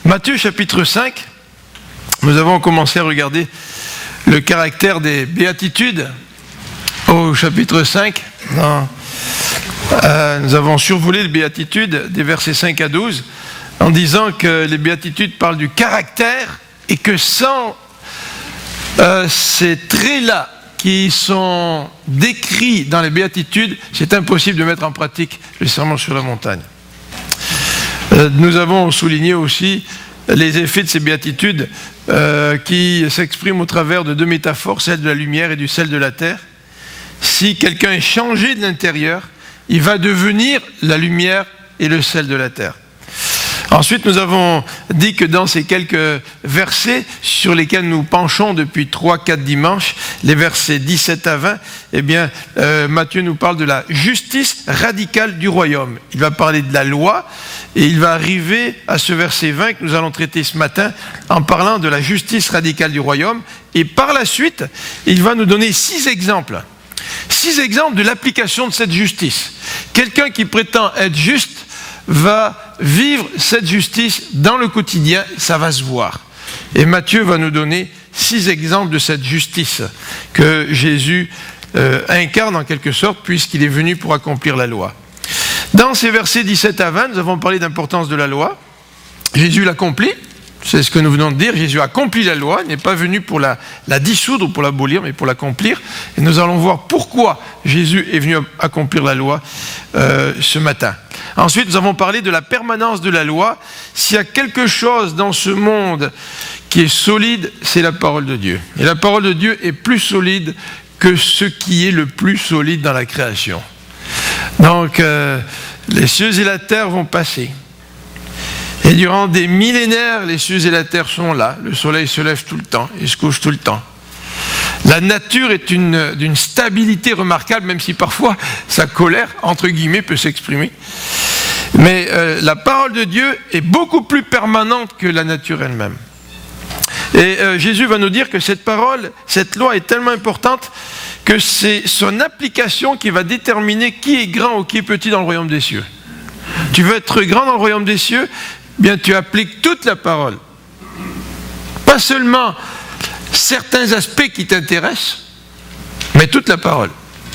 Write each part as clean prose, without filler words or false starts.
Matthieu chapitre 5, nous avons commencé à regarder le caractère des béatitudes au chapitre 5. Nous avons survolé les béatitudes des versets 5 à 12 en disant que les béatitudes parlent du caractère et que sans ces traits-là qui sont décrits dans les béatitudes, c'est impossible de mettre en pratique le sermon sur la montagne. Nous avons souligné aussi les effets de ces béatitudes qui s'expriment au travers de deux métaphores, celle de la lumière et du sel de la terre. Si quelqu'un est changé de l'intérieur, il va devenir la lumière et le sel de la terre. Ensuite, nous avons dit que dans ces quelques versets sur lesquels nous penchons depuis 3-4 dimanches, les versets 17 à 20, eh bien, Matthieu nous parle de la justice radicale du royaume. Il va parler de la loi et il va arriver à ce verset 20 que nous allons traiter ce matin en parlant de la justice radicale du royaume. Et par la suite, il va nous donner 6 exemples. 6 exemples de l'application de cette justice. Quelqu'un qui prétend être juste va vivre cette justice dans le quotidien, ça va se voir. Et Matthieu va nous donner 6 exemples de cette justice que Jésus incarne en quelque sorte, puisqu'il est venu pour accomplir la loi. Dans ces versets 17 à 20, nous avons parlé d'importance de la loi. Jésus l'accomplit, c'est ce que nous venons de dire. Jésus accomplit la loi, il n'est pas venu pour la dissoudre ou pour l'abolir, mais pour l'accomplir. Et nous allons voir pourquoi Jésus est venu accomplir la loi ce matin. Ensuite, nous avons parlé de la permanence de la loi. S'il y a quelque chose dans ce monde qui est solide, c'est la parole de Dieu. Et la parole de Dieu est plus solide que ce qui est le plus solide dans la création. Donc, les cieux et la terre vont passer. Et durant des millénaires, les cieux et la terre sont là. Le soleil se lève tout le temps et se couche tout le temps. La nature est d'une stabilité remarquable, même si parfois sa colère, entre guillemets, peut s'exprimer. Mais la parole de Dieu est beaucoup plus permanente que la nature elle-même. Et Jésus va nous dire que cette parole, cette loi est tellement importante que c'est son application qui va déterminer qui est grand ou qui est petit dans le royaume des cieux. Tu veux être grand dans le royaume des cieux, bien tu appliques toute la parole. Pas seulement certains aspects qui t'intéressent, mais toute la parole.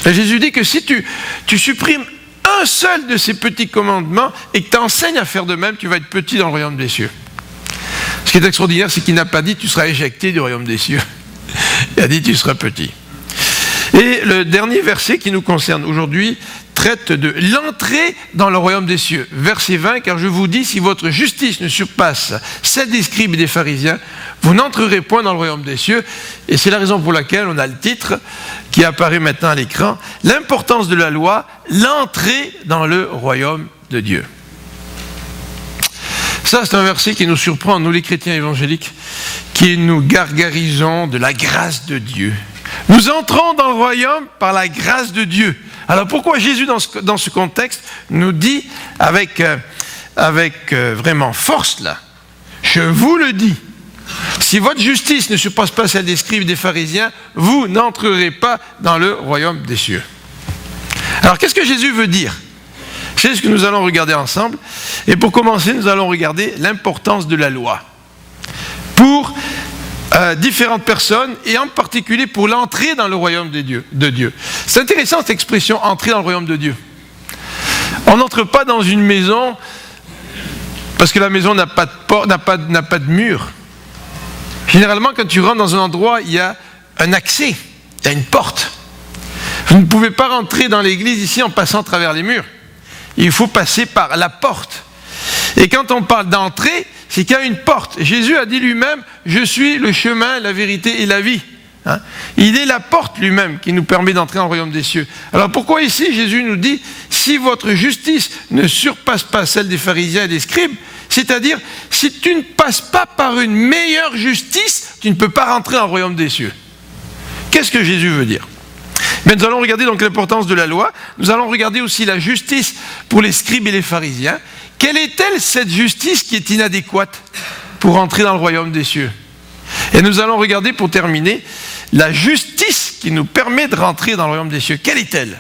Et Jésus dit que si tu supprimes un seul de ces petits commandements et que tu enseignes à faire de même, tu vas être petit dans le royaume des cieux. Ce qui est extraordinaire, c'est qu'il n'a pas dit tu seras éjecté du royaume des cieux. Il a dit tu seras petit. Et le dernier verset qui nous concerne aujourd'hui traite de l'entrée dans le royaume des cieux. Verset 20, car je vous dis, si votre justice ne surpasse celle des scribes et des pharisiens, vous n'entrerez point dans le royaume des cieux. Et c'est la raison pour laquelle on a le titre qui apparaît maintenant à l'écran, l'importance de la loi, l'entrée dans le royaume de Dieu. Ça, c'est un verset qui nous surprend, nous les chrétiens évangéliques, qui nous gargarisons de la grâce de Dieu. Nous entrons dans le royaume par la grâce de Dieu. Alors pourquoi Jésus, dans ce contexte, nous dit avec vraiment force là, je vous le dis, si votre justice ne surpasse pas celle des scribes et des pharisiens, vous n'entrerez pas dans le royaume des cieux. Alors qu'est-ce que Jésus veut dire ? C'est ce que nous allons regarder ensemble. Et pour commencer, nous allons regarder l'importance de la loi. Pour différentes personnes, et en particulier pour l'entrée dans le royaume de Dieu. C'est intéressant cette expression, entrer dans le royaume de Dieu. On n'entre pas dans une maison parce que la maison n'a pas de porte, n'a pas de mur. Généralement, quand tu rentres dans un endroit, il y a un accès, il y a une porte. Vous ne pouvez pas rentrer dans l'église ici en passant à travers les murs. Il faut passer par la porte. Et quand on parle d'entrée, c'est qu'il y a une porte. Jésus a dit lui-même, je suis le chemin, la vérité et la vie. Hein? Il est la porte lui-même qui nous permet d'entrer dans le royaume des cieux. Alors pourquoi ici Jésus nous dit, si votre justice ne surpasse pas celle des pharisiens et des scribes, c'est-à-dire, si tu ne passes pas par une meilleure justice, tu ne peux pas rentrer dans le royaume des cieux. Qu'est-ce que Jésus veut dire ? Mais nous allons regarder donc l'importance de la loi. Nous allons regarder aussi la justice pour les scribes et les pharisiens. Quelle est-elle cette justice qui est inadéquate pour entrer dans le royaume des cieux ? Et nous allons regarder pour terminer la justice qui nous permet de rentrer dans le royaume des cieux. Quelle est-elle ?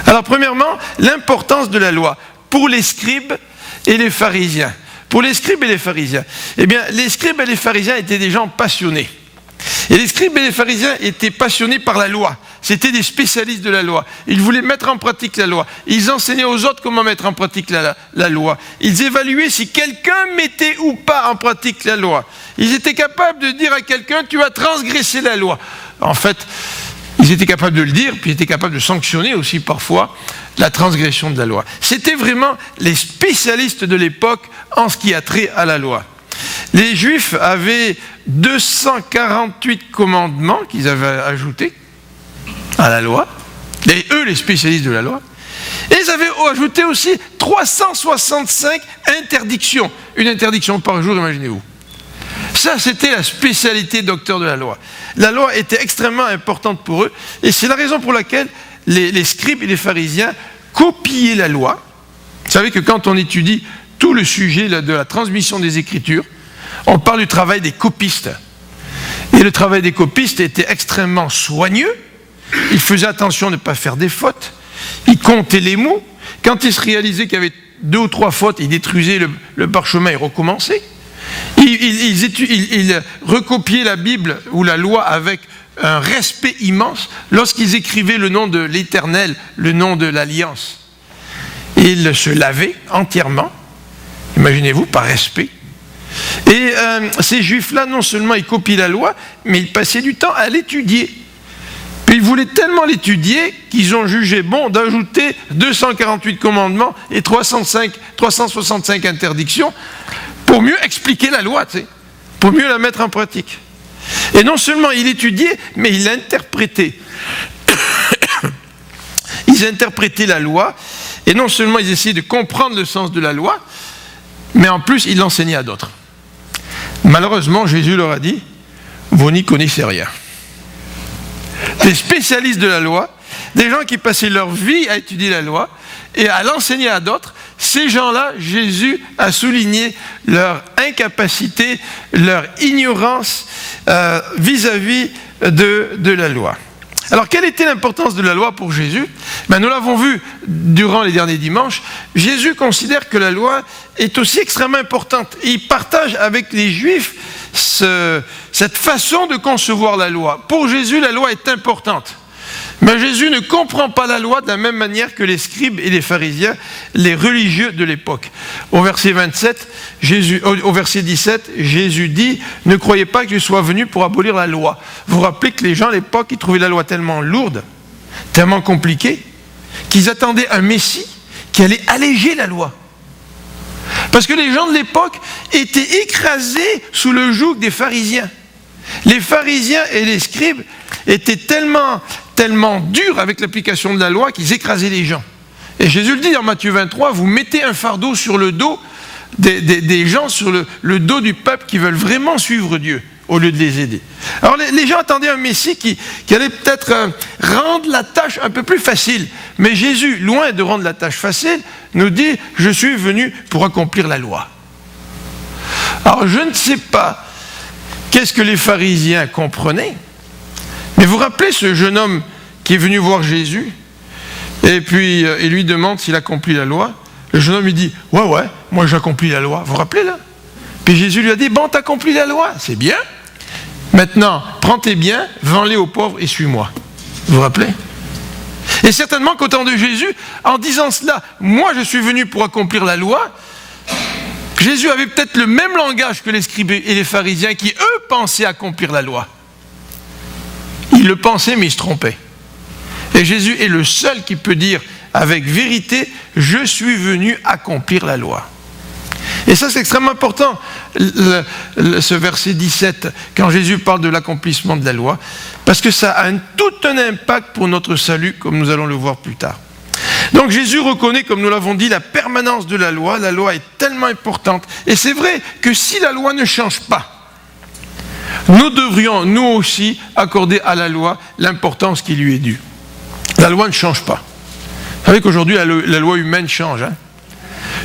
Alors premièrement, l'importance de la loi pour les scribes et les pharisiens. pour les scribes et les pharisiens. Eh bien, les scribes et les pharisiens étaient des gens passionnés. Et les scribes et les pharisiens étaient passionnés par la loi. C'était des spécialistes de la loi. Ils voulaient mettre en pratique la loi. Ils enseignaient aux autres comment mettre en pratique la loi. Ils évaluaient si quelqu'un mettait ou pas en pratique la loi. Ils étaient capables de dire à quelqu'un « tu as transgressé la loi ». En fait, ils étaient capables de le dire, puis ils étaient capables de sanctionner aussi parfois la transgression de la loi. C'était vraiment les spécialistes de l'époque en ce qui a trait à la loi. Les Juifs avaient 248 commandements qu'ils avaient ajoutés à la loi, et eux les spécialistes de la loi, et ils avaient ajouté aussi 365 interdictions, une interdiction par jour, imaginez-vous. Ça, c'était la spécialité docteur de la loi. La loi était extrêmement importante pour eux, et c'est la raison pour laquelle les scribes et les pharisiens copiaient la loi. Vous savez que quand on étudie tout le sujet de la transmission des Écritures, on parle du travail des copistes. Et le travail des copistes était extrêmement soigneux. Ils faisaient attention de ne pas faire des fautes. Ils comptaient les mots. Quand ils se réalisaient qu'il y avait 2 ou 3 fautes, ils détruisaient le parchemin et recommençaient. Ils recopiaient la Bible ou la loi avec un respect immense lorsqu'ils écrivaient le nom de l'Éternel, le nom de l'Alliance. Ils se lavaient entièrement, imaginez-vous, par respect. Et ces Juifs-là, non seulement ils copiaient la loi, mais ils passaient du temps à l'étudier. Puis ils voulaient tellement l'étudier qu'ils ont jugé bon d'ajouter 248 commandements et 365 interdictions pour mieux expliquer la loi, tu sais, pour mieux la mettre en pratique. Et non seulement ils l'étudiaient, mais ils l'interprétaient. Ils interprétaient la loi, et non seulement ils essayaient de comprendre le sens de la loi, mais en plus ils l'enseignaient à d'autres. Malheureusement, Jésus leur a dit, vous n'y connaissez rien. Des spécialistes de la loi, des gens qui passaient leur vie à étudier la loi et à l'enseigner à d'autres, ces gens-là, Jésus a souligné leur incapacité, leur ignorance vis-à-vis de la loi. Alors, quelle était l'importance de la loi pour Jésus ? Nous l'avons vu durant les derniers dimanches. Jésus considère que la loi est aussi extrêmement importante. Et il partage avec les Juifs cette façon de concevoir la loi. Pour Jésus, la loi est importante. Mais Jésus ne comprend pas la loi de la même manière que les scribes et les pharisiens, les religieux de l'époque. Au verset 17, Jésus dit « Ne croyez pas que je sois venu pour abolir la loi. » Vous vous rappelez que les gens à l'époque, ils trouvaient la loi tellement lourde, tellement compliquée, qu'ils attendaient un Messie qui allait alléger la loi. Parce que les gens de l'époque étaient écrasés sous le joug des pharisiens. Les pharisiens et les scribes étaient tellement durs avec l'application de la loi qu'ils écrasaient les gens. Et Jésus le dit dans Matthieu 23, vous mettez un fardeau sur le dos des gens, sur le dos du peuple qui veulent vraiment suivre Dieu, au lieu de les aider. Alors les gens attendaient un Messie qui allait peut-être rendre la tâche un peu plus facile. Mais Jésus, loin de rendre la tâche facile, nous dit, je suis venu pour accomplir la loi. Alors je ne sais pas qu'est-ce que les pharisiens comprenaient, mais vous vous rappelez ce jeune homme qui est venu voir Jésus, et puis il lui demande s'il accomplit la loi. Le jeune homme lui dit, ouais, moi j'accomplis la loi. Vous vous rappelez là ? Puis Jésus lui a dit, bon, t'accomplis la loi, c'est bien. Maintenant, prends tes biens, vends-les aux pauvres et suis-moi. Vous vous rappelez ? Et certainement qu'au temps de Jésus, en disant cela, moi je suis venu pour accomplir la loi, Jésus avait peut-être le même langage que les scribes et les pharisiens qui, eux, pensaient accomplir la loi. Ils le pensaient, mais ils se trompaient. Et Jésus est le seul qui peut dire avec vérité, je suis venu accomplir la loi. Et ça, c'est extrêmement important, ce verset 17, quand Jésus parle de l'accomplissement de la loi, parce que ça a tout un impact pour notre salut, comme nous allons le voir plus tard. Donc Jésus reconnaît, comme nous l'avons dit, la permanence de la loi. La loi est tellement importante. Et c'est vrai que si la loi ne change pas, nous devrions, nous aussi, accorder à la loi l'importance qui lui est due. La loi ne change pas. Vous savez qu'aujourd'hui, la loi humaine change, hein,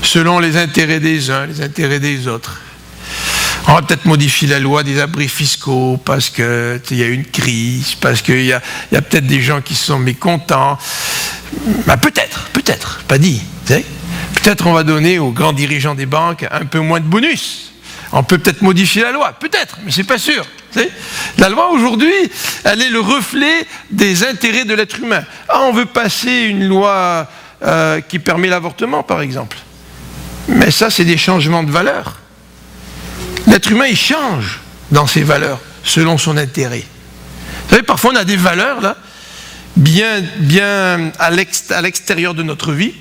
selon les intérêts des uns, les intérêts des autres. On va peut-être modifier la loi des abris fiscaux parce qu'il y a une crise, parce qu'il y a peut-être des gens qui sont mécontents. Peut-être, pas dit. Peut-être peut-être on va donner aux grands dirigeants des banques un peu moins de bonus. On peut peut-être modifier la loi, peut-être, mais c'est pas sûr. La loi aujourd'hui, elle est le reflet des intérêts de l'être humain. On veut passer une loi qui permet l'avortement, par exemple. Mais ça, c'est des changements de valeurs. L'être humain, il change dans ses valeurs, selon son intérêt. Vous savez, parfois on a des valeurs, là, bien à l'extérieur de notre vie,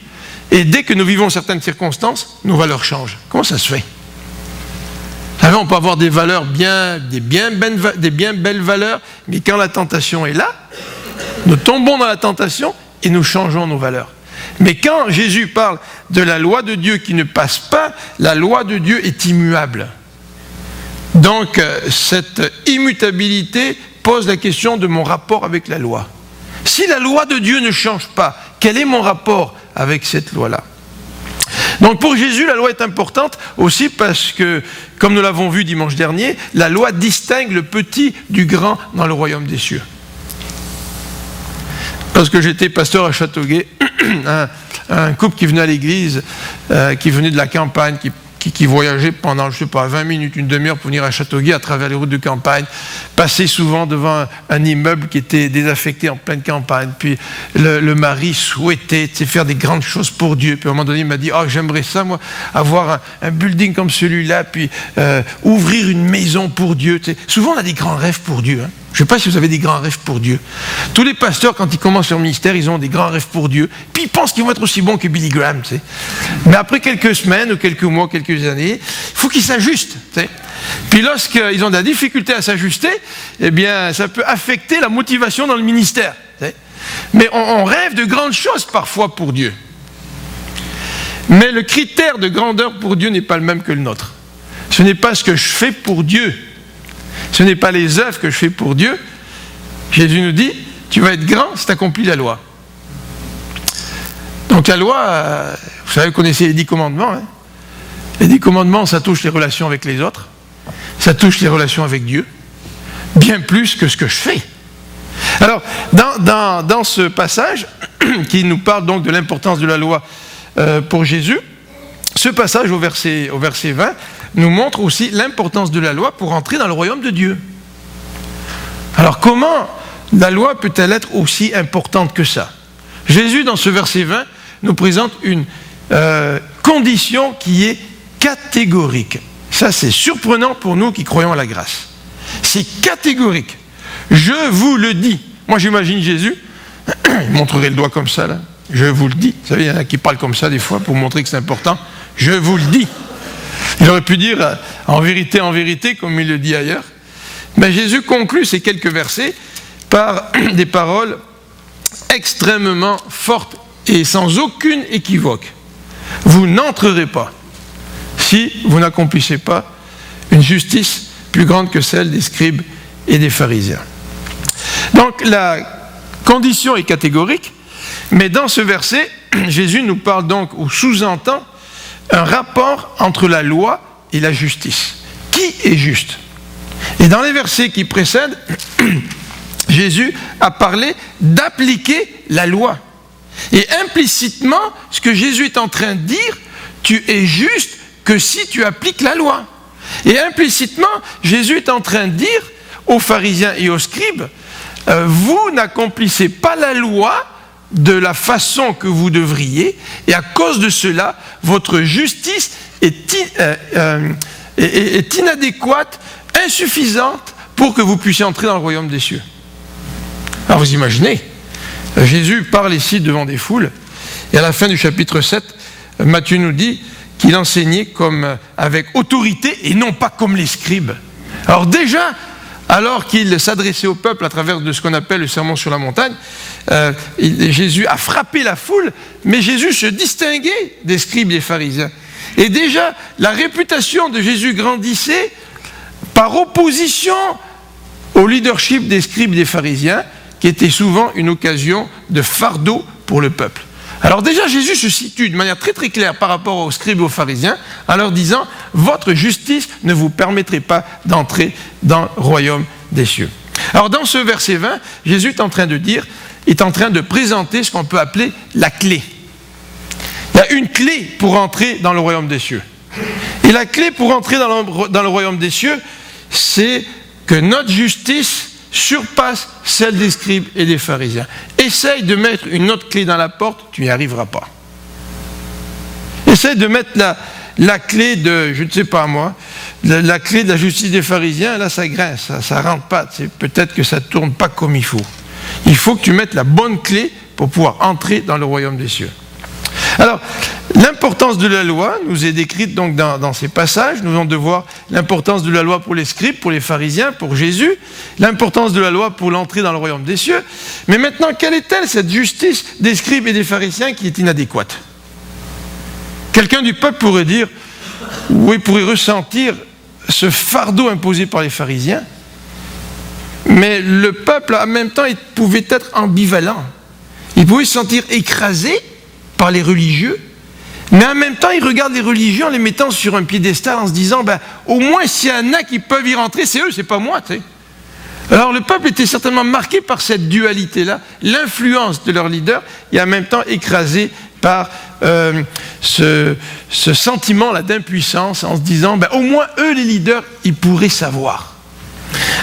et dès que nous vivons certaines circonstances, nos valeurs changent. Comment ça se fait? Vous savez, on peut avoir des valeurs des bien belles valeurs, mais quand la tentation est là, nous tombons dans la tentation et nous changeons nos valeurs. Mais quand Jésus parle de la loi de Dieu qui ne passe pas, la loi de Dieu est immuable. Donc, cette immutabilité pose la question de mon rapport avec la loi. Si la loi de Dieu ne change pas, quel est mon rapport avec cette loi-là? Donc pour Jésus, la loi est importante aussi parce que, comme nous l'avons vu dimanche dernier, la loi distingue le petit du grand dans le royaume des cieux. Lorsque j'étais pasteur à Châteauguay, un couple qui venait à l'église, qui venait de la campagne, qui voyageait pendant, 20 minutes, une demi-heure pour venir à Châteauguay à travers les routes de campagne, passait souvent devant un immeuble qui était désaffecté en pleine campagne, puis le mari souhaitait faire des grandes choses pour Dieu, puis à un moment donné il m'a dit « Oh, j'aimerais ça, moi, avoir un building comme celui-là, puis ouvrir une maison pour Dieu. » Souvent on a des grands rêves pour Dieu, hein. Je ne sais pas si vous avez des grands rêves pour Dieu. Tous les pasteurs, quand ils commencent leur ministère, ils ont des grands rêves pour Dieu. Puis ils pensent qu'ils vont être aussi bons que Billy Graham. Tu sais. Mais après quelques semaines, ou quelques mois, quelques années, il faut qu'ils s'ajustent. Tu sais. Puis lorsqu'ils ont de la difficulté à s'ajuster, eh bien, ça peut affecter la motivation dans le ministère. Tu sais. Mais on rêve de grandes choses parfois pour Dieu. Mais le critère de grandeur pour Dieu n'est pas le même que le nôtre. Ce n'est pas ce que je fais pour Dieu. Ce n'est pas les œuvres que je fais pour Dieu. Jésus nous dit, tu vas être grand si tu accomplis la loi. Donc la loi, vous savez, vous connaissez les 10 commandements. Hein. Les 10 commandements, ça touche les relations avec les autres. Ça touche les relations avec Dieu. Bien plus que ce que je fais. Alors, dans ce passage, qui nous parle donc de l'importance de la loi pour Jésus, ce passage au verset 20 nous montre aussi l'importance de la loi pour entrer dans le royaume de Dieu. Alors comment la loi peut-elle être aussi importante que ça? Jésus, dans ce verset 20, nous présente une condition qui est catégorique. Ça, c'est surprenant pour nous qui croyons à la grâce. C'est catégorique. Je vous le dis. Moi, j'imagine Jésus, il montrerait le doigt comme ça, là. Je vous le dis. Vous savez, il y en a qui parlent comme ça des fois pour montrer que c'est important. Je vous le dis. Il aurait pu dire en vérité, comme il le dit ailleurs. Mais Jésus conclut ces quelques versets par des paroles extrêmement fortes et sans aucune équivoque. Vous n'entrerez pas si vous n'accomplissez pas une justice plus grande que celle des scribes et des pharisiens. Donc la condition est catégorique, mais dans ce verset, Jésus nous parle donc ou sous-entend un rapport entre la loi et la justice. Qui est juste? Et dans les versets qui précèdent, Jésus a parlé d'appliquer la loi. Et implicitement, ce que Jésus est en train de dire, tu es juste que si tu appliques la loi. Et implicitement, Jésus est en train de dire aux pharisiens et aux scribes, vous n'accomplissez pas la loi de la façon que vous devriez, et à cause de cela, votre justice est inadéquate, insuffisante pour que vous puissiez entrer dans le royaume des cieux. Alors vous imaginez, Jésus parle ici devant des foules, et à la fin du chapitre 7, Matthieu nous dit qu'il enseignait avec autorité et non pas comme les scribes. Alors déjà, alors qu'il s'adressait au peuple à travers de ce qu'on appelle le sermon sur la montagne, Jésus a frappé la foule, mais Jésus se distinguait des scribes et des pharisiens. Et déjà, la réputation de Jésus grandissait par opposition au leadership des scribes et des pharisiens, qui était souvent une occasion de fardeau pour le peuple. Alors déjà, Jésus se situe de manière très très claire par rapport aux scribes et aux pharisiens, en leur disant « Votre justice ne vous permettrait pas d'entrer dans le royaume des cieux ». Alors dans ce verset 20, Jésus est en train de présenter ce qu'on peut appeler la clé. Il y a une clé pour entrer dans le royaume des cieux. Et la clé pour entrer dans le royaume des cieux, c'est que notre justice surpasse celle des scribes et des pharisiens. Essaye de mettre une autre clé dans la porte, tu n'y arriveras pas. Essaye de mettre la clé de, je ne sais pas moi, la clé de la justice des pharisiens, là ça grince, ça rentre pas, peut-être que ça ne tourne pas comme il faut. Il faut que tu mettes la bonne clé pour pouvoir entrer dans le royaume des cieux. Alors, l'importance de la loi nous est décrite donc dans ces passages. Nous allons de voir l'importance de la loi pour les scribes, pour les pharisiens, pour Jésus, l'importance de la loi pour l'entrée dans le royaume des cieux. Mais maintenant, quelle est-elle cette justice des scribes et des pharisiens qui est inadéquate? Quelqu'un du peuple pourrait dire, ou il pourrait ressentir ce fardeau imposé par les pharisiens, mais le peuple, en même temps, il pouvait être ambivalent. Il pouvait se sentir écrasé par les religieux, mais en même temps, il regarde les religieux en les mettant sur un piédestal en se disant, au moins s'il y en a qui peuvent y rentrer, c'est eux, c'est pas moi, tu sais. Alors le peuple était certainement marqué par cette dualité-là, l'influence de leur leader, et en même temps écrasé par ce sentiment-là d'impuissance, en se disant, au moins eux, les leaders, ils pourraient savoir.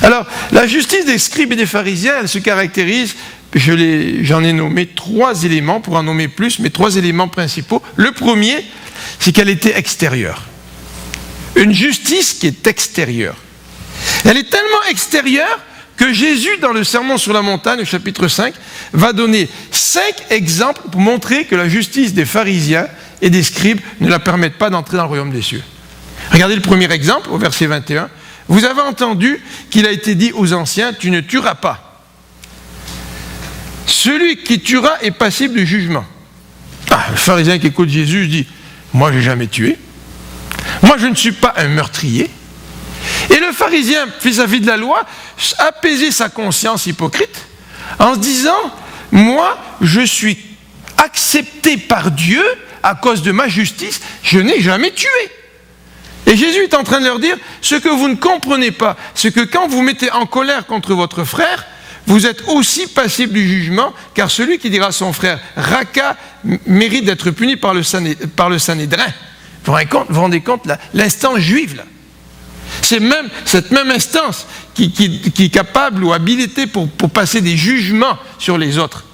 Alors, la justice des scribes et des pharisiens, elle se caractérise, j'en ai nommé 3 éléments, pour en nommer plus, mais 3 éléments principaux. Le premier, c'est qu'elle était extérieure. Une justice qui est extérieure. Elle est tellement extérieure que Jésus, dans le Sermon sur la montagne, au chapitre 5, va donner 5 exemples pour montrer que la justice des pharisiens et des scribes ne la permettent pas d'entrer dans le royaume des cieux. Regardez le premier exemple, au verset 21. Vous avez entendu qu'il a été dit aux anciens, tu ne tueras pas. Celui qui tuera est passible du jugement. Le pharisien qui écoute Jésus dit, moi je n'ai jamais tué. Moi je ne suis pas un meurtrier. Et le pharisien, vis-à-vis de la loi, apaisait sa conscience hypocrite en se disant, moi je suis accepté par Dieu à cause de ma justice, je n'ai jamais tué. Et Jésus est en train de leur dire, ce que vous ne comprenez pas, c'est que quand vous mettez en colère contre votre frère, vous êtes aussi passible du jugement, car celui qui dira à son frère « Raka » mérite d'être puni par le Sanhédrin. Vous vous rendez compte, l'instance juive, là. C'est même cette même instance qui est capable ou habilitée pour passer des jugements sur les autres,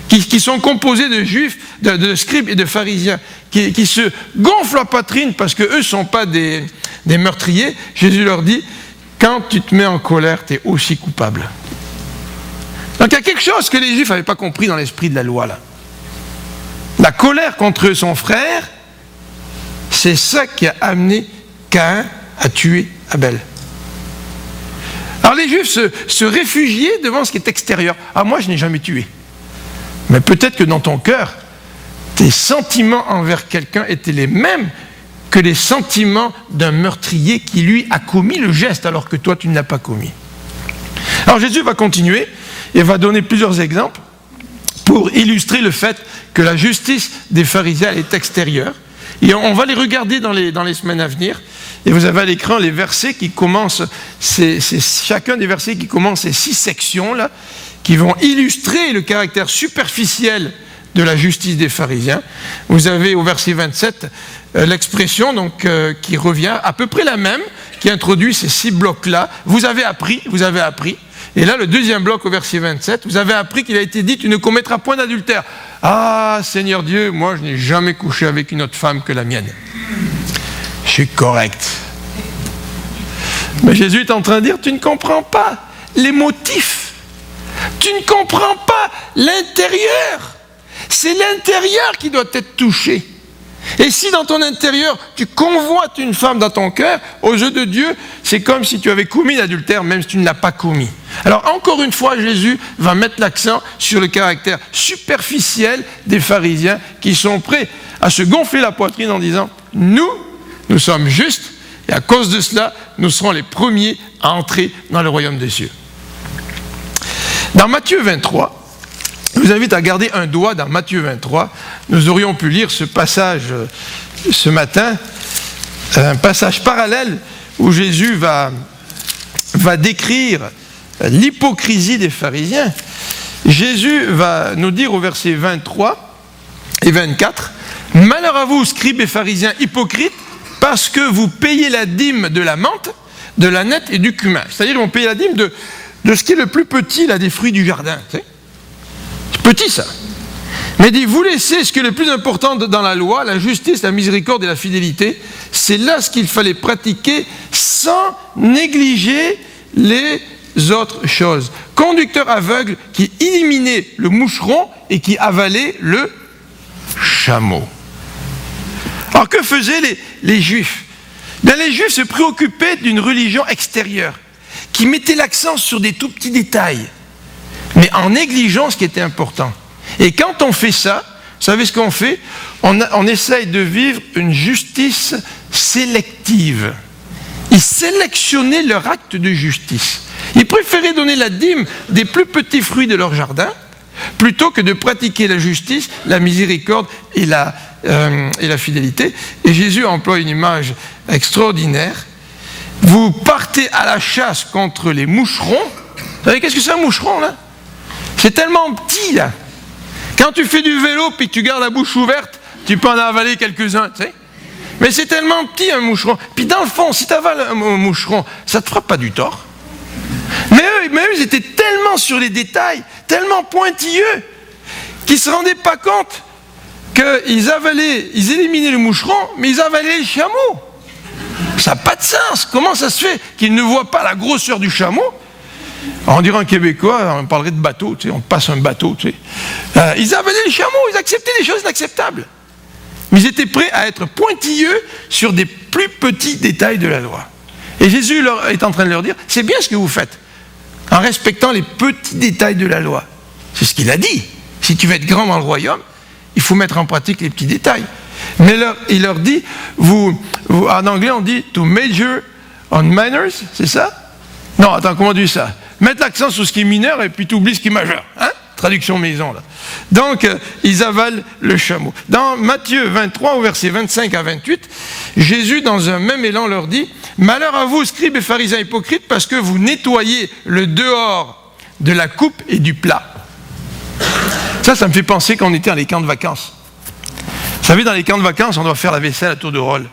qui sont composés de juifs, de scribes et de pharisiens, qui se gonflent la poitrine parce qu'eux ne sont pas des meurtriers. Jésus leur dit, quand tu te mets en colère, tu es aussi coupable. Donc il y a quelque chose que les Juifs n'avaient pas compris dans l'esprit de la loi, là. La colère contre son frère, c'est ça qui a amené Caïn à tuer Abel. Alors les Juifs se réfugiaient devant ce qui est extérieur. Moi je n'ai jamais tué. Mais peut-être que dans ton cœur, tes sentiments envers quelqu'un étaient les mêmes que les sentiments d'un meurtrier qui lui a commis le geste alors que toi tu ne l'as pas commis. Alors Jésus va continuer et va donner plusieurs exemples pour illustrer le fait que la justice des pharisiens est extérieure. Et on va les regarder dans les semaines à venir. Et vous avez à l'écran les versets qui commencent, c'est chacun des versets qui commencent ces 6 sections-là, qui vont illustrer le caractère superficiel de la justice des pharisiens. Vous avez au verset 27 l'expression donc, qui revient à peu près la même, qui introduit ces 6 blocs-là. Vous avez appris. Et là, le deuxième bloc au verset 27, vous avez appris qu'il a été dit, tu ne commettras point d'adultère. Ah, Seigneur Dieu, moi je n'ai jamais couché avec une autre femme que la mienne. Je suis correct. Mais Jésus est en train de dire, tu ne comprends pas les motifs. Tu ne comprends pas l'intérieur. C'est l'intérieur qui doit être touché. Et si dans ton intérieur, tu convoites une femme dans ton cœur, aux yeux de Dieu, c'est comme si tu avais commis l'adultère, même si tu ne l'as pas commis. Alors encore une fois, Jésus va mettre l'accent sur le caractère superficiel des pharisiens qui sont prêts à se gonfler la poitrine en disant, nous sommes justes, et à cause de cela, nous serons les premiers à entrer dans le royaume des cieux. Dans Matthieu 23, je vous invite à garder un doigt dans Matthieu 23. Nous aurions pu lire ce passage ce matin, un passage parallèle où Jésus va décrire l'hypocrisie des pharisiens. Jésus va nous dire au verset 23 et 24, Malheur à vous, scribes et pharisiens hypocrites, parce que vous payez la dîme de la menthe, de l'âneth et du cumin. C'est-à-dire qu'ils vont payer la dîme de ce qui est le plus petit, là, des fruits du jardin. C'est petit, ça. Mais il dit, vous laissez ce qui est le plus important dans la loi, la justice, la miséricorde et la fidélité. C'est là ce qu'il fallait pratiquer sans négliger les autres choses. Conducteur aveugle qui éliminait le moucheron et qui avalait le chameau. Alors que faisaient les Juifs? Bien, les Juifs se préoccupaient d'une religion extérieure qui mettait l'accent sur des tout petits détails, mais en négligeant ce qui était important. Et quand on fait ça, vous savez ce qu'on fait? On essaye de vivre une justice sélective. Ils sélectionnaient leur acte de justice. Ils préféraient donner la dîme des plus petits fruits de leur jardin plutôt que de pratiquer la justice, la miséricorde et la fidélité. Et Jésus emploie une image extraordinaire. Vous partez à la chasse contre les moucherons. Vous savez qu'est-ce que c'est un moucheron, là? C'est tellement petit, là. Quand tu fais du vélo et que tu gardes la bouche ouverte, tu peux en avaler quelques-uns, tu sais. Mais c'est tellement petit, un moucheron. Puis dans le fond, si tu avales un moucheron, ça ne te fera pas du tort. Mais eux, ils étaient tellement sur les détails, tellement pointilleux, qu'ils ne se rendaient pas compte ils éliminaient le moucheron, mais ils avalaient le chameau. Ça n'a pas de sens. Comment ça se fait qu'ils ne voient pas la grosseur du chameau? On dirait en québécois, on parlerait de bateau, tu sais, on passe un bateau, tu sais. Ils avalaient le chameau, ils acceptaient des choses inacceptables. Mais ils étaient prêts à être pointilleux sur des plus petits détails de la loi. Et Jésus est en train de leur dire, c'est bien ce que vous faites, en respectant les petits détails de la loi. C'est ce qu'il a dit. Si tu veux être grand dans le royaume, il faut mettre en pratique les petits détails. Mais il leur dit, en anglais on dit to major on minors, c'est ça? Non, attends, comment on dit ça? Mettre l'accent sur ce qui est mineur et puis tu oublies ce qui est majeur. Hein? Traduction maison, là. Donc, ils avalent le chameau. Dans Matthieu 23, au verset 25 à 28, Jésus, dans un même élan, leur dit, « Malheur à vous, scribes et pharisiens hypocrites, parce que vous nettoyez le dehors de la coupe et du plat. » Ça me fait penser qu'on était dans les camps de vacances. Vous savez, dans les camps de vacances, on doit faire la vaisselle à tour de rôle.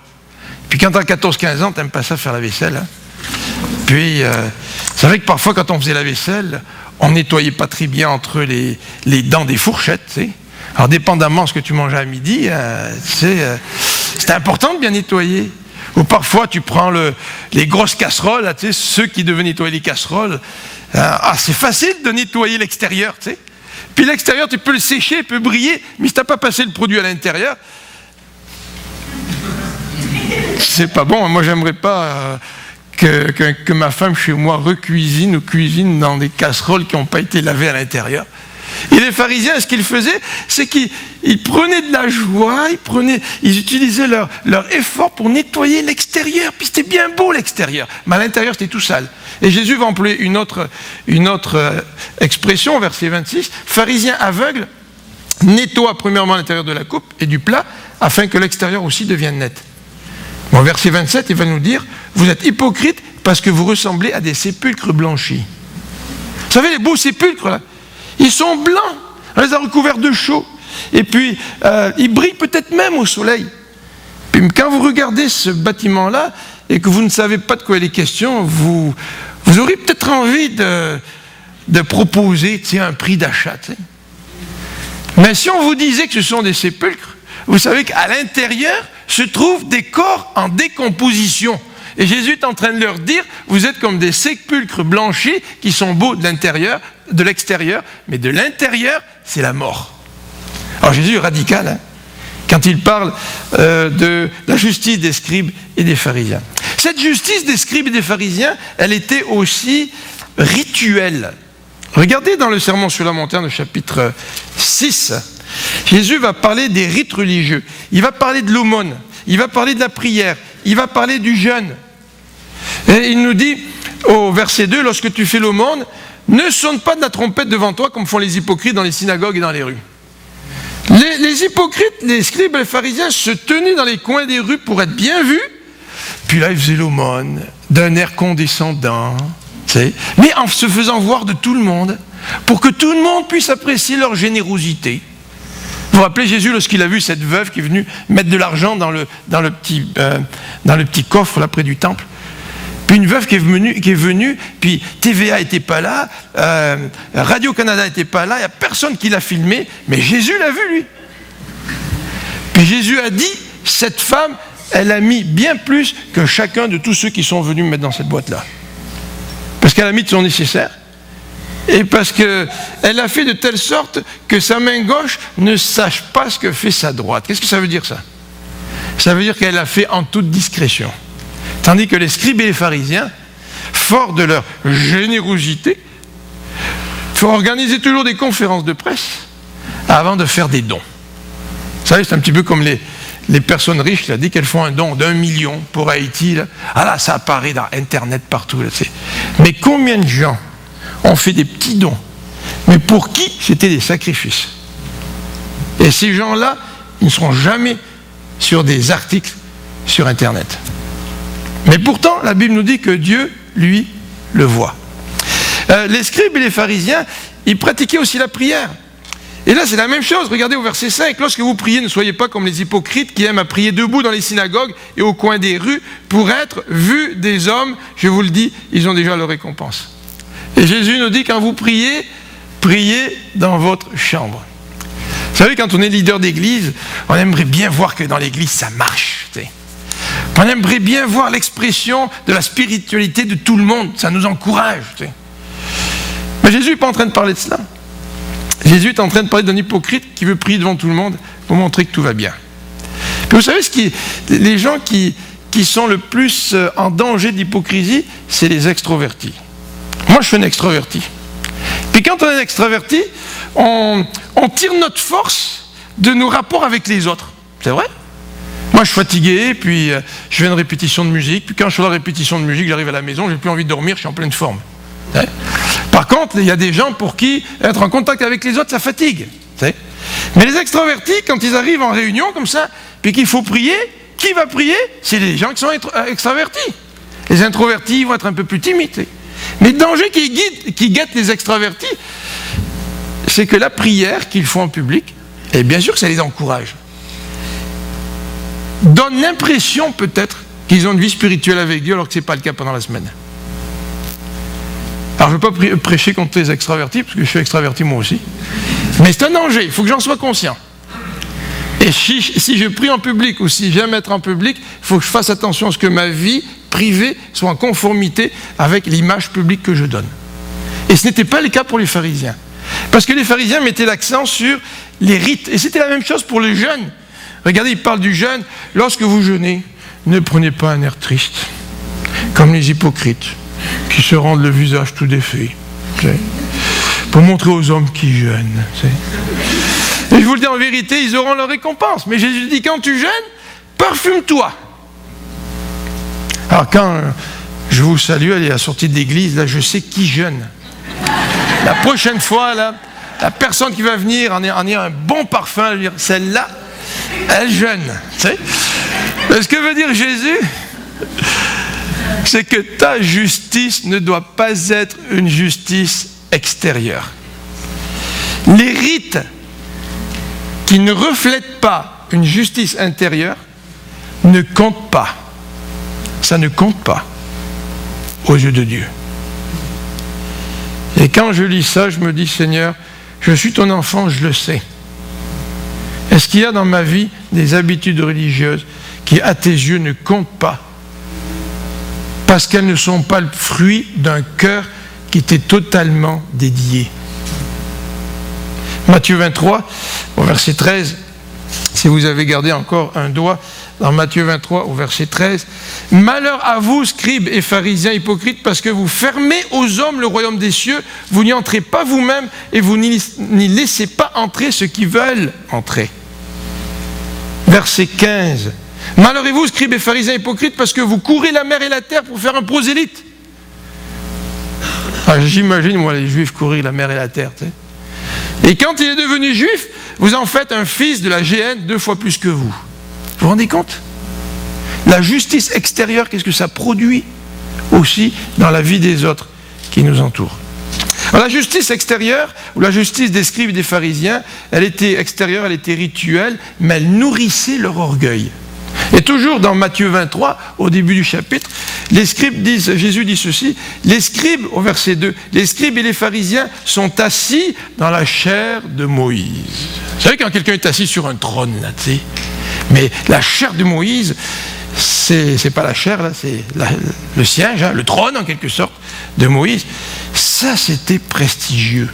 Puis quand tu as 14-15 ans, tu n'aimes pas ça faire la vaisselle. Hein? Puis, c'est vrai que parfois, quand on faisait la vaisselle, on nettoyait pas très bien entre les dents des fourchettes. Tu sais. Alors, dépendamment de ce que tu mangeais à midi, c'était important de bien nettoyer. Ou parfois, tu prends les grosses casseroles, là, tu sais, ceux qui devaient nettoyer les casseroles. C'est facile de nettoyer l'extérieur, tu sais. Puis l'extérieur, tu peux le sécher, il peut briller, mais si tu n'as pas passé le produit à l'intérieur, c'est pas bon. Moi, j'aimerais pas que ma femme chez moi recuisine ou cuisine dans des casseroles qui n'ont pas été lavées à l'intérieur. Et les pharisiens, ce qu'ils faisaient, c'est qu'ils prenaient de la joie, ils utilisaient leur effort pour nettoyer l'extérieur, puis c'était bien beau l'extérieur, mais à l'intérieur c'était tout sale. Et Jésus va employer une autre expression, verset 26, pharisiens aveugles, nettoie premièrement l'intérieur de la coupe et du plat, afin que l'extérieur aussi devienne net. Bon, verset 27, il va nous dire, vous êtes hypocrites parce que vous ressemblez à des sépulcres blanchis. Vous savez, les beaux sépulcres, là, ils sont blancs, on les a recouverts de chaux. Et puis, ils brillent peut-être même au soleil. Puis quand vous regardez ce bâtiment-là, et que vous ne savez pas de quoi il est question, vous aurez peut-être envie de proposer un prix d'achat. Tu sais. Mais si on vous disait que ce sont des sépulcres, vous savez qu'à l'intérieur se trouvent des corps en décomposition. Et Jésus est en train de leur dire, vous êtes comme des sépulcres blanchis qui sont beaux de l'extérieur, mais de l'intérieur, c'est la mort. Alors Jésus est radical, hein, quand il parle de la justice des scribes et des pharisiens. Cette justice des scribes et des pharisiens, elle était aussi rituelle. Regardez dans le Sermon sur la montagne, au chapitre 6, Jésus va parler des rites religieux. Il va parler de l'aumône, il va parler de la prière, il va parler du jeûne. Et il nous dit, au verset 2, lorsque tu fais l'aumône, ne sonne pas de la trompette devant toi comme font les hypocrites dans les synagogues et dans les rues. Les hypocrites, les scribes et les pharisiens se tenaient dans les coins des rues pour être bien vus, puis là ils faisaient l'aumône d'un air condescendant, mais en se faisant voir de tout le monde, pour que tout le monde puisse apprécier leur générosité. Vous vous rappelez Jésus lorsqu'il a vu cette veuve qui est venue mettre de l'argent dans le petit coffre là près du temple. Puis une veuve qui est venue, puis TVA n'était pas là, Radio-Canada n'était pas là, il n'y a personne qui l'a filmé, mais Jésus l'a vu lui. Puis Jésus a dit, cette femme, elle a mis bien plus que chacun de tous ceux qui sont venus me mettre dans cette boîte-là. Parce qu'elle a mis de son nécessaire, et parce qu'elle a fait de telle sorte que sa main gauche ne sache pas ce que fait sa droite. Qu'est-ce que ça veut dire ça? Ça veut dire qu'elle a fait en toute discrétion. Tandis que les scribes et les pharisiens, forts de leur générosité, faut organiser toujours des conférences de presse avant de faire des dons. Vous savez, c'est un petit peu comme les personnes riches, là, dès qu'elles font un don d'1 million pour Haïti, là, ah là, ça apparaît dans Internet partout. Là, mais combien de gens ont fait des petits dons, mais pour qui c'était des sacrifices? Et ces gens-là, ils ne seront jamais sur des articles sur Internet. Mais pourtant, la Bible nous dit que Dieu, lui, le voit. Les scribes et les pharisiens, ils pratiquaient aussi la prière. Et là, c'est la même chose. Regardez au verset 5. Lorsque vous priez, ne soyez pas comme les hypocrites qui aiment à prier debout dans les synagogues et au coin des rues pour être vus des hommes. Je vous le dis, ils ont déjà leur récompense. Et Jésus nous dit, quand vous priez, priez dans votre chambre. Vous savez, quand on est leader d'église, on aimerait bien voir que dans l'église, ça marche. T'sais. On aimerait bien voir l'expression de la spiritualité de tout le monde. Ça nous encourage. T'sais. Mais Jésus n'est pas en train de parler de cela. Jésus est en train de parler d'un hypocrite qui veut prier devant tout le monde pour montrer que tout va bien. Puis vous savez, les gens qui sont le plus en danger d'hypocrisie, c'est les extrovertis. Moi, je suis un extraverti. Puis quand on est extraverti, on tire notre force de nos rapports avec les autres. C'est vrai? Moi, je suis fatigué, puis je fais une répétition de musique, puis quand je fais la répétition de musique, j'arrive à la maison, j'ai plus envie de dormir, je suis en pleine forme. Par contre, il y a des gens pour qui être en contact avec les autres, ça fatigue. Mais les extravertis, quand ils arrivent en réunion comme ça, puis qu'il faut prier, qui va prier? C'est les gens qui sont extravertis. Les introvertis vont être un peu plus timides. Mais le danger qui guette les extravertis, c'est que la prière qu'ils font en public, et bien sûr que ça les encourage, donne l'impression peut-être qu'ils ont une vie spirituelle avec Dieu alors que ce n'est pas le cas pendant la semaine. Alors je ne veux pas prêcher contre les extravertis, parce que je suis extraverti moi aussi. Mais c'est un danger, il faut que j'en sois conscient. Et si je prie en public, ou si j'aime être en public, il faut que je fasse attention à ce que ma vie privée soit en conformité avec l'image publique que je donne. Et ce n'était pas le cas pour les pharisiens. Parce que les pharisiens mettaient l'accent sur les rites. Et c'était la même chose pour les jeûnes. Regardez, il parle du jeûne. Lorsque vous jeûnez, ne prenez pas un air triste, comme les hypocrites, qui se rendent le visage tout défait, pour montrer aux hommes qui jeûnent. Et je vous le dis en vérité, ils auront leur récompense. Mais Jésus dit, quand tu jeûnes, parfume-toi. Alors quand je vous salue, à la sortie de l'église, là, je sais qui jeûne. La prochaine fois, là, la personne qui va venir en ayant un bon parfum, dire, celle-là, elle jeûne. Ce que veut dire Jésus, c'est que ta justice ne doit pas être une justice extérieure. Les rites qui ne reflètent pas une justice intérieure ne comptent pas. Ça ne compte pas aux yeux de Dieu. Et quand je lis ça, je me dis, Seigneur, je suis ton enfant, je le sais. Est-ce qu'il y a dans ma vie des habitudes religieuses qui, à tes yeux, ne comptent pas? Parce qu'elles ne sont pas le fruit d'un cœur qui t'est totalement dédié. Matthieu 23, au verset 13, si vous avez gardé encore un doigt, dans Matthieu 23, au verset 13, « Malheur à vous, scribes et pharisiens hypocrites, parce que vous fermez aux hommes le royaume des cieux, vous n'y entrez pas vous-même, et vous n'y laissez pas entrer ceux qui veulent entrer. » Verset 15, « Malheureux, scribes et pharisiens hypocrites, parce que vous courez la mer et la terre pour faire un prosélyte. » J'imagine, moi, les Juifs courir la mer et la terre. T'sais. Et quand il est devenu juif, vous en faites un fils de la géhenne 2 fois plus que vous. Vous vous rendez compte? La justice extérieure, qu'est-ce que ça produit aussi dans la vie des autres qui nous entourent? Alors, la justice extérieure, ou la justice des scribes et des pharisiens, elle était extérieure, elle était rituelle, mais elle nourrissait leur orgueil. Et toujours dans Matthieu 23, au début du chapitre, les scribes disent, Jésus dit ceci, les scribes, au verset 2, les scribes et les pharisiens sont assis dans la chair de Moïse. Vous savez quand quelqu'un est assis sur un trône, là, tu sais, mais la chair de Moïse, c'est pas la chair, là, c'est le siège, hein, le trône en quelque sorte, de Moïse. Ça, c'était prestigieux.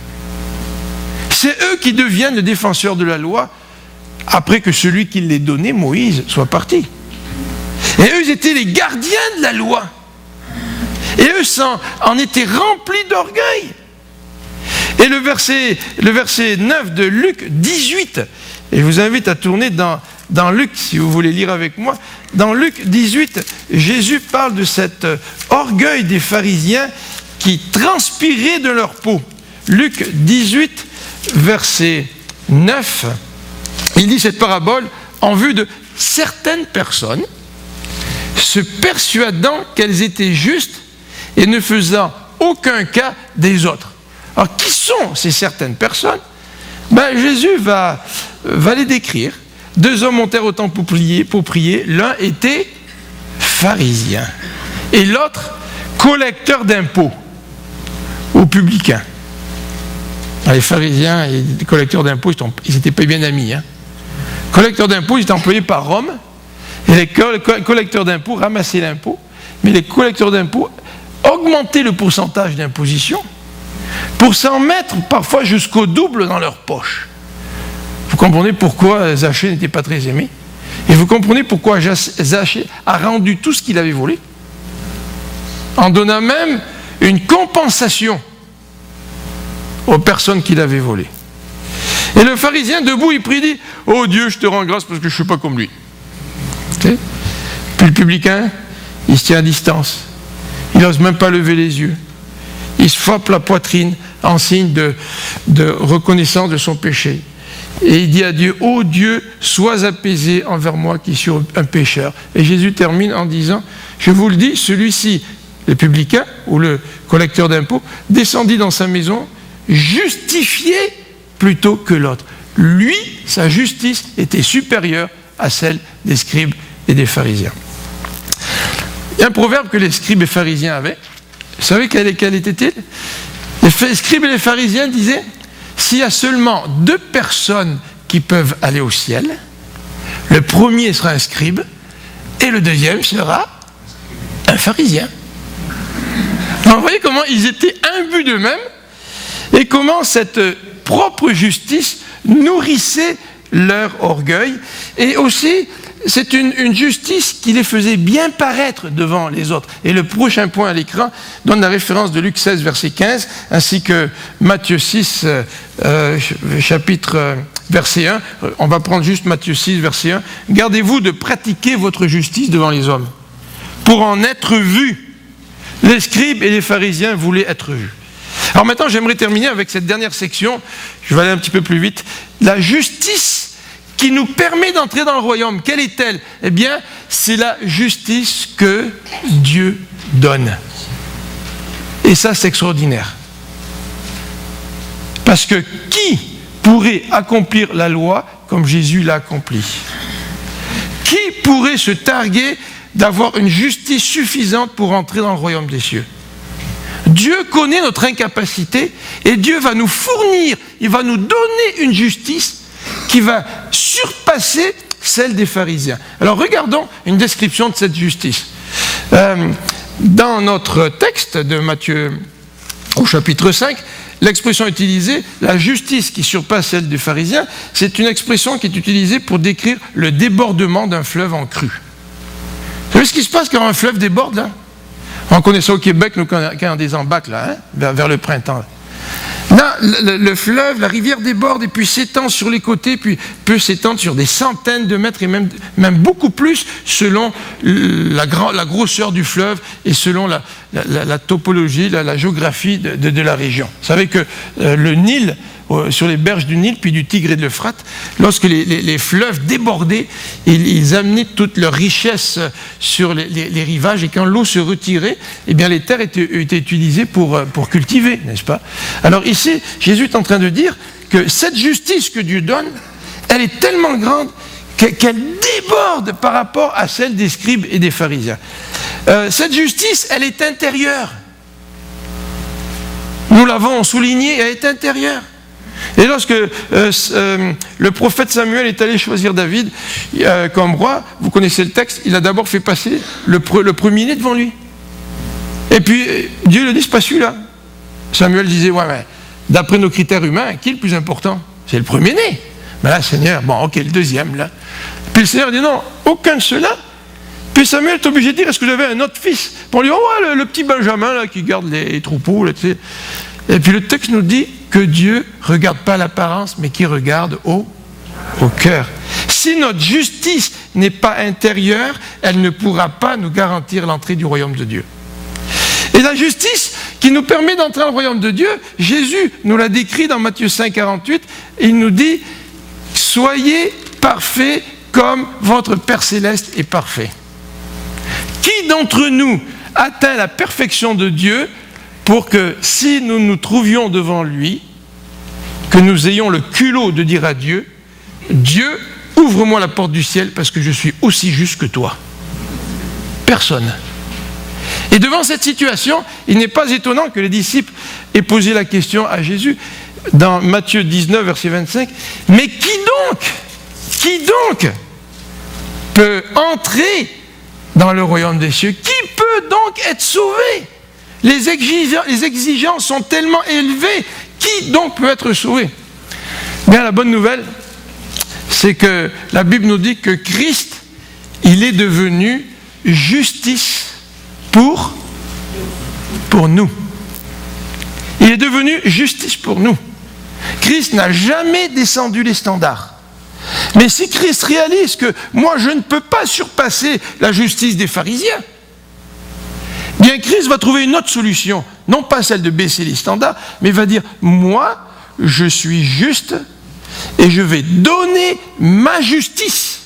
C'est eux qui deviennent le défenseur de la loi après que celui qui les donnait, Moïse, soit parti. Et eux, ils étaient les gardiens de la loi. Et eux en étaient remplis d'orgueil. Et le verset 9 de Luc 18, et je vous invite à tourner dans Luc, si vous voulez lire avec moi, dans Luc 18, Jésus parle de cet orgueil des pharisiens qui transpirait de leur peau. Luc 18, verset 9, il dit cette parabole en vue de certaines personnes se persuadant qu'elles étaient justes et ne faisant aucun cas des autres. Alors, qui sont ces certaines personnes? Jésus va les décrire. 2 hommes montèrent au temple pour prier. L'un était pharisien et l'autre collecteur d'impôts ou publicain. Alors, les pharisiens et les collecteurs d'impôts, ils n'étaient pas bien amis. Collecteurs d'impôts, ils étaient employés par Rome. Et les collecteurs d'impôts ramassaient l'impôt. Mais les collecteurs d'impôts augmentaient le pourcentage d'imposition pour s'en mettre parfois jusqu'au double dans leur poche. Vous comprenez pourquoi Zachée n'était pas très aimé? Et vous comprenez pourquoi Zachée a rendu tout ce qu'il avait volé, en donnant même une compensation aux personnes qu'il avait volées. Et le pharisien, debout, il prie, dit « Oh Dieu, je te rends grâce parce que je ne suis pas comme lui. » Okay. Puis le publicain, il se tient à distance. Il n'ose même pas lever les yeux. Il se frappe la poitrine en signe de reconnaissance de son péché. Et il dit à Dieu, « Oh Dieu, sois apaisé envers moi qui suis un pécheur. » Et Jésus termine en disant, « Je vous le dis, celui-ci, le publicain ou le collecteur d'impôts, descendit dans sa maison, justifié plutôt que l'autre. Lui, sa justice était supérieure à celle des scribes et des pharisiens. » Il y a un proverbe que les scribes et pharisiens avaient. Vous savez quel était-il? Les scribes et les pharisiens disaient, s'il y a seulement 2 personnes qui peuvent aller au ciel, le premier sera un scribe et le deuxième sera un pharisien. Alors, vous voyez comment ils étaient imbus d'eux-mêmes et comment cette propre justice nourrissait leur orgueil. Et aussi, c'est une justice qui les faisait bien paraître devant les autres. Et le prochain point à l'écran donne la référence de Luc 16, verset 15, ainsi que Matthieu 6, chapitre verset 1. On va prendre juste Matthieu 6, verset 1. « Gardez-vous de pratiquer votre justice devant les hommes, pour en être vus. » Les scribes et les pharisiens voulaient être vus. Alors maintenant, j'aimerais terminer avec cette dernière section. Je vais aller un petit peu plus vite. La justice qui nous permet d'entrer dans le royaume, quelle est-elle? Eh bien, c'est la justice que Dieu donne. Et ça, c'est extraordinaire. Parce que qui pourrait accomplir la loi comme Jésus l'a accompli? Qui pourrait se targuer d'avoir une justice suffisante pour entrer dans le royaume des cieux? Dieu connaît notre incapacité et Dieu va nous fournir, il va nous donner une justice qui va surpasser celle des pharisiens. Alors regardons une description de cette justice. Dans notre texte de Matthieu au chapitre 5, l'expression utilisée, la justice qui surpasse celle des pharisiens, c'est une expression qui est utilisée pour décrire le débordement d'un fleuve en crue. Vous savez ce qui se passe quand un fleuve déborde là? On connaît ça au Québec, nous, quand il y a des embâcles, là, vers le printemps. Là, le fleuve, la rivière déborde et puis s'étend sur les côtés, puis peut s'étendre sur des centaines de mètres et même beaucoup plus selon la grosseur du fleuve et selon la topologie, la géographie de la région. Vous savez que le Nil, sur les berges du Nil, puis du Tigre et de l'Euphrate, lorsque les fleuves débordaient, ils amenaient toute leur richesse sur les rivages, et quand l'eau se retirait, eh bien les terres étaient utilisées pour cultiver, n'est-ce pas? Alors ici, Jésus est en train de dire que cette justice que Dieu donne, elle est tellement grande qu'elle déborde par rapport à celle des scribes et des pharisiens. Cette justice, elle est intérieure. Nous l'avons souligné, elle est intérieure. Et lorsque le prophète Samuel est allé choisir David comme roi, vous connaissez le texte, il a d'abord fait passer le premier-né devant lui. Et puis Dieu lui dit, c'est pas celui-là. Samuel disait, ouais, mais d'après nos critères humains, qui est le plus important? C'est le premier-né. Mais là, Seigneur, bon, ok, le deuxième, là. Puis le Seigneur dit, non, aucun de ceux-là. Puis Samuel est obligé de dire, est-ce que vous avez un autre fils? Puis on lui dit, oh, ouais, le petit Benjamin, là, qui garde les troupeaux, là, tu sais. Et puis le texte nous dit que Dieu ne regarde pas l'apparence, mais qu'il regarde au cœur. Si notre justice n'est pas intérieure, elle ne pourra pas nous garantir l'entrée du royaume de Dieu. Et la justice qui nous permet d'entrer dans le royaume de Dieu, Jésus nous l'a décrit dans Matthieu 5, 48, il nous dit, soyez parfaits comme votre Père Céleste est parfait. Qui d'entre nous atteint la perfection de Dieu pour que si nous nous trouvions devant lui, que nous ayons le culot de dire à Dieu, Dieu, ouvre-moi la porte du ciel parce que je suis aussi juste que toi. Personne. Et devant cette situation, il n'est pas étonnant que les disciples aient posé la question à Jésus dans Matthieu 19, verset 25, mais qui donc peut entrer dans le royaume des cieux? Qui peut donc être sauvé? Les exigences sont tellement élevées. Qui donc peut être sauvé? Bien, la bonne nouvelle, c'est que la Bible nous dit que Christ, il est devenu justice pour nous. Il est devenu justice pour nous. Christ n'a jamais descendu les standards. Mais si Christ réalise que moi, je ne peux pas surpasser la justice des pharisiens, bien Christ va trouver une autre solution, non pas celle de baisser les standards, mais va dire, moi, je suis juste et je vais donner ma justice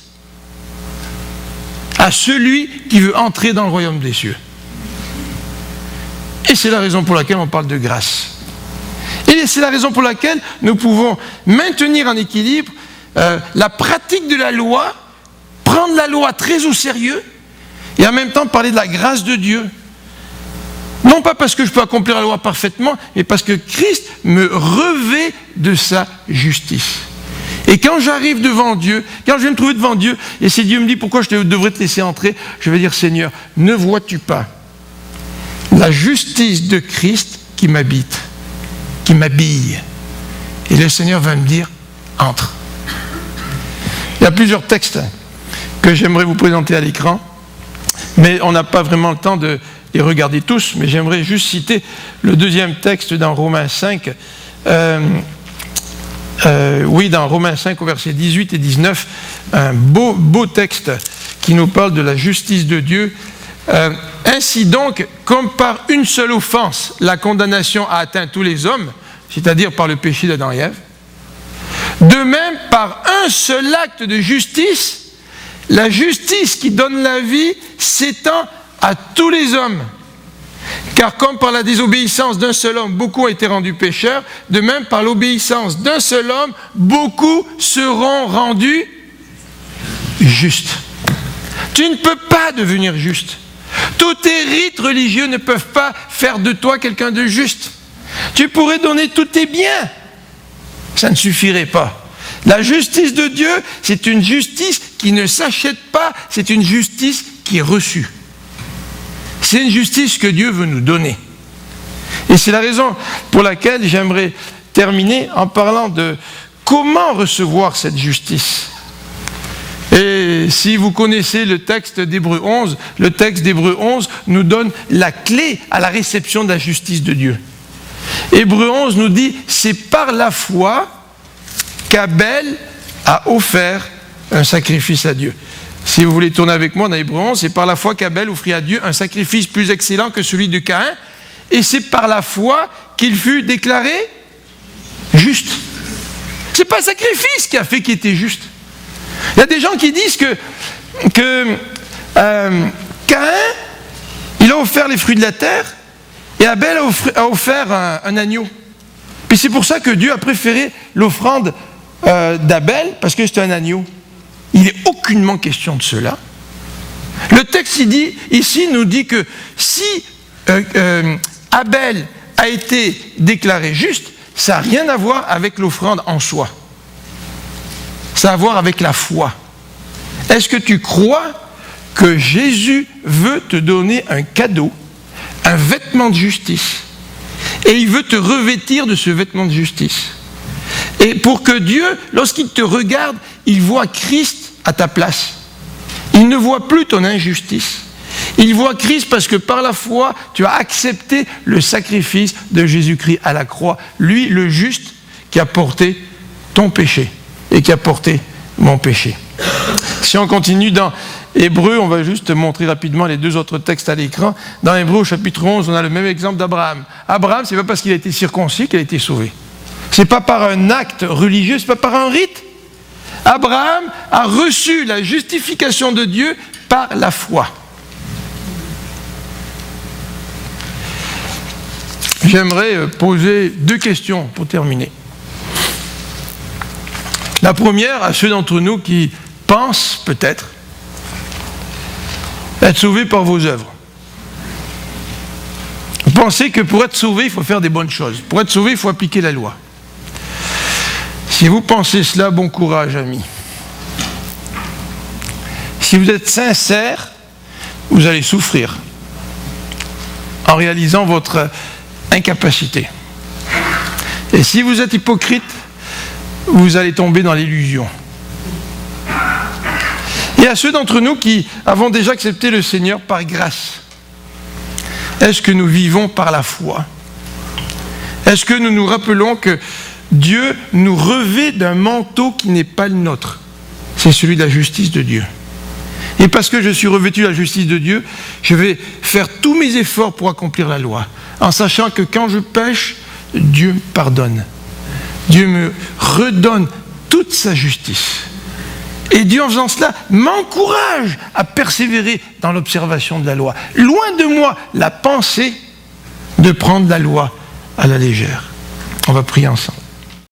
à celui qui veut entrer dans le royaume des cieux. Et c'est la raison pour laquelle on parle de grâce. Et c'est la raison pour laquelle nous pouvons maintenir en équilibre la pratique de la loi, prendre la loi très au sérieux et en même temps parler de la grâce de Dieu. Non pas parce que je peux accomplir la loi parfaitement, mais parce que Christ me revêt de sa justice. Et quand j'arrive devant Dieu, quand je vais me trouver devant Dieu, et si Dieu me dit pourquoi je devrais te laisser entrer, je vais dire Seigneur, ne vois-tu pas la justice de Christ qui m'habite, qui m'habille? Et le Seigneur va me dire, entre. Il y a plusieurs textes que j'aimerais vous présenter à l'écran, mais on n'a pas vraiment le temps de les regarder tous, mais j'aimerais juste citer le deuxième texte dans Romains 5. Dans Romains 5 au verset 18 et 19, un beau texte qui nous parle de la justice de Dieu. Ainsi donc, comme par une seule offense, la condamnation a atteint tous les hommes, c'est-à-dire par le péché d'Adam et Ève, de même, par un seul acte de justice, la justice qui donne la vie s'étend à tous les hommes. Car comme par la désobéissance d'un seul homme, beaucoup ont été rendus pécheurs, de même par l'obéissance d'un seul homme, beaucoup seront rendus justes. Tu ne peux pas devenir juste. Tous tes rites religieux ne peuvent pas faire de toi quelqu'un de juste. Tu pourrais donner tous tes biens. Ça ne suffirait pas. La justice de Dieu, c'est une justice qui ne s'achète pas, c'est une justice qui est reçue. C'est une justice que Dieu veut nous donner. Et c'est la raison pour laquelle j'aimerais terminer en parlant de comment recevoir cette justice. Et si vous connaissez le texte d'Hébreux 11, le texte d'Hébreux 11 nous donne la clé à la réception de la justice de Dieu. Hébreux 11 nous dit, c'est par la foi qu'Abel a offert un sacrifice à Dieu. Si vous voulez tourner avec moi dans Hébreux 11, c'est par la foi qu'Abel offrit à Dieu un sacrifice plus excellent que celui de Caïn, et c'est par la foi qu'il fut déclaré juste. C'est pas le sacrifice qui a fait qu'il était juste. Il y a des gens qui disent que Caïn, il a offert les fruits de la terre, et Abel a offert un agneau. Puis c'est pour ça que Dieu a préféré l'offrande d'Abel, parce que c'était un agneau. Il n'est aucunement question de cela. Le texte ici nous dit que si Abel a été déclaré juste, ça n'a rien à voir avec l'offrande en soi. Ça a à voir avec la foi. Est-ce que tu crois que Jésus veut te donner un cadeau, un vêtement de justice, et il veut te revêtir de ce vêtement de justice? Et pour que Dieu, lorsqu'il te regarde, il voit Christ à ta place. Il ne voit plus ton injustice. Il voit Christ parce que par la foi, tu as accepté le sacrifice de Jésus-Christ à la croix. Lui, le juste, qui a porté ton péché et qui a porté mon péché. Si on continue dans Hébreux, on va juste montrer rapidement les deux autres textes à l'écran. Dans Hébreux, au chapitre 11, on a le même exemple d'Abraham. Abraham, ce n'est pas parce qu'il a été circoncis qu'il a été sauvé. Ce n'est pas par un acte religieux, ce n'est pas par un rite. Abraham a reçu la justification de Dieu par la foi. J'aimerais poser deux questions pour terminer. La première, à ceux d'entre nous qui pensent peut-être être sauvés par vos œuvres. Vous pensez que pour être sauvé, il faut faire des bonnes choses. Pour être sauvé, il faut appliquer la loi. Si vous pensez cela, bon courage, amis. Si vous êtes sincère, vous allez souffrir en réalisant votre incapacité. Et si vous êtes hypocrite, vous allez tomber dans l'illusion. Et à ceux d'entre nous qui avons déjà accepté le Seigneur par grâce, est-ce que nous vivons par la foi? Est-ce que nous nous rappelons que Dieu nous revêt d'un manteau qui n'est pas le nôtre? C'est celui de la justice de Dieu. Et parce que je suis revêtu de la justice de Dieu, je vais faire tous mes efforts pour accomplir la loi, en sachant que quand je pêche, Dieu me pardonne. Dieu me redonne toute sa justice. Et Dieu, en faisant cela, m'encourage à persévérer dans l'observation de la loi. Loin de moi la pensée de prendre la loi à la légère. On va prier ensemble.